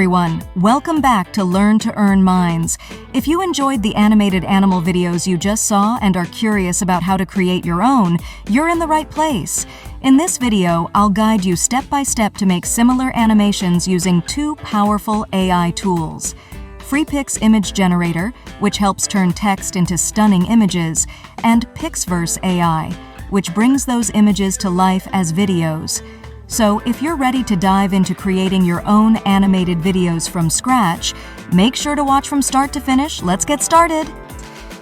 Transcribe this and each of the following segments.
everyone, welcome back to Learn to Earn Minds. If you enjoyed the animated animal videos you just saw and are curious about how to create your own, you're in the right place. In this video, I'll guide you step by step to make similar animations using two powerful AI tools. FreePix Image Generator, which helps turn text into stunning images, and Pixverse AI, which brings those images to life as videos. So if you're ready to dive into creating your own animated videos from scratch, make sure to watch from start to finish. Let's get started.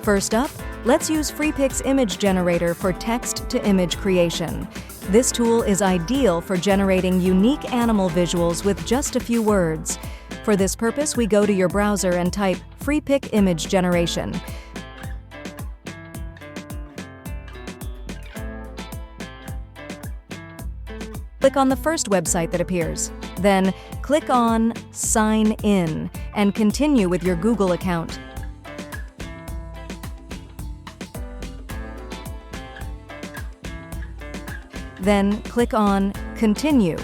First up, let's use FreePix Image Generator for text-to-image creation. This tool is ideal for generating unique animal visuals with just a few words. For this purpose, we go to your browser and type FreePix Image Generation. Click on the first website that appears. Then click on Sign In and continue with your Google account. Then click on Continue.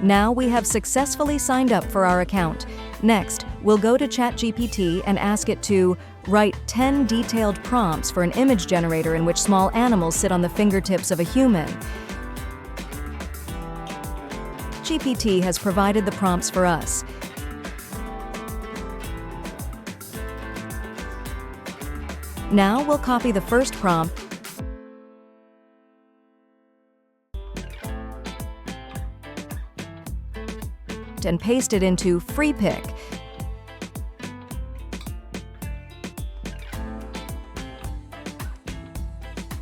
Now we have successfully signed up for our account. Next, we'll go to ChatGPT and ask it to write 10 detailed prompts for an image generator in which small animals sit on the fingertips of a human. GPT has provided the prompts for us. Now we'll copy the first prompt and paste it into FreePix.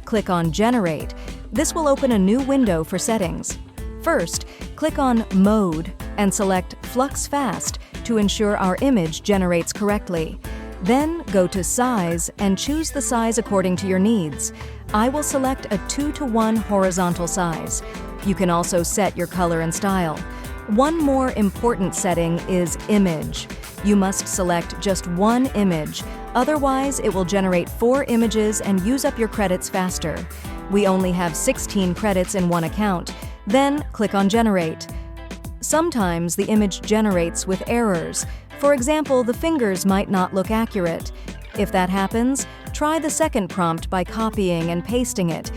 Click on Generate. This will open a new window for settings. First, click on Mode and select Flux Fast to ensure our image generates correctly. Then go to Size and choose the size according to your needs. I will select a 2:1 horizontal size. You can also set your color and style. One more important setting is Image. You must select just one image, otherwise it will generate 4 images and use up your credits faster. We only have 16 credits in one account. Then click on Generate. Sometimes the image generates with errors. For example, the fingers might not look accurate. If that happens, try the second prompt by copying and pasting it.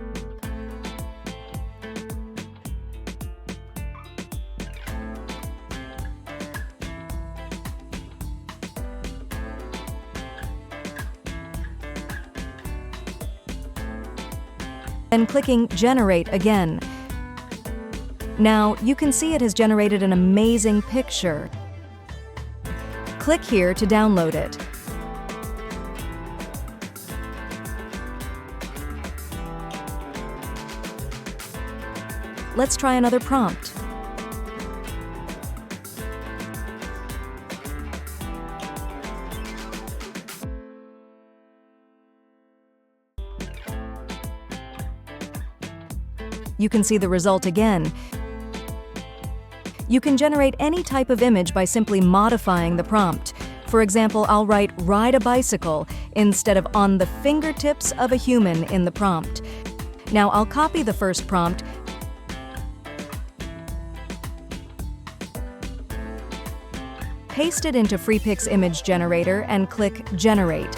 And clicking Generate again. Now, you can see it has generated an amazing picture. Click here to download it. Let's try another prompt. You can see the result again. You can generate any type of image by simply modifying the prompt. For example, I'll write "ride a bicycle" instead of "on the fingertips of a human" in the prompt. Now I'll copy the first prompt paste it into FreePix Image Generator and click Generate.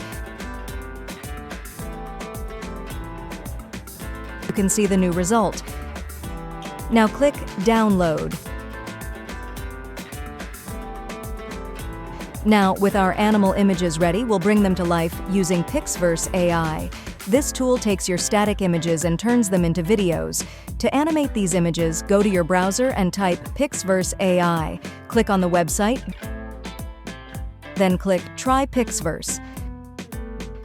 You can see the new result. Now click Download. Now, with our animal images ready, we'll bring them to life using Pixverse AI. This tool takes your static images and turns them into videos. To animate these images, go to your browser and type Pixverse AI. Click on the website, then click Try Pixverse.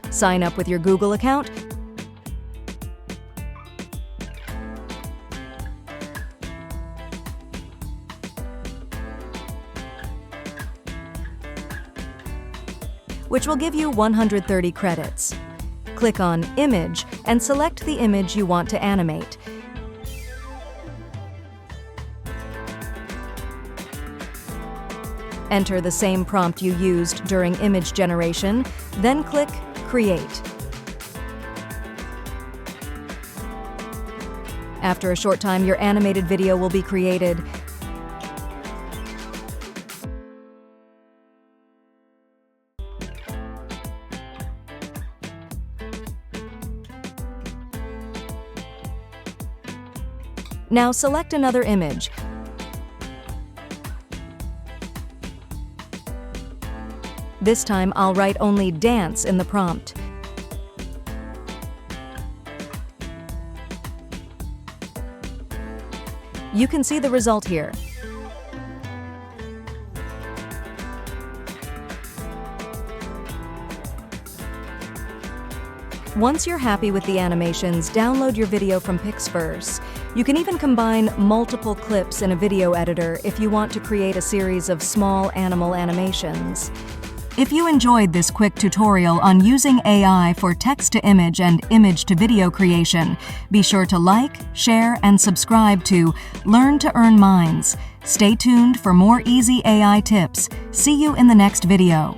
Sign up with your Google account, which will give you 130 credits. Click on Image and select the image you want to animate. Enter the same prompt you used during image generation, then click Create. After a short time, your animated video will be created. Now select another image. This time I'll write only dance in the prompt. You can see the result here. Once you're happy with the animations, download your video from Pixverse. You can even combine multiple clips in a video editor if you want to create a series of small animal animations. If you enjoyed this quick tutorial on using AI for text-to-image and image-to-video creation, be sure to like, share, and subscribe to Learn to Earn Minds. Stay tuned for more easy AI tips. See you in the next video.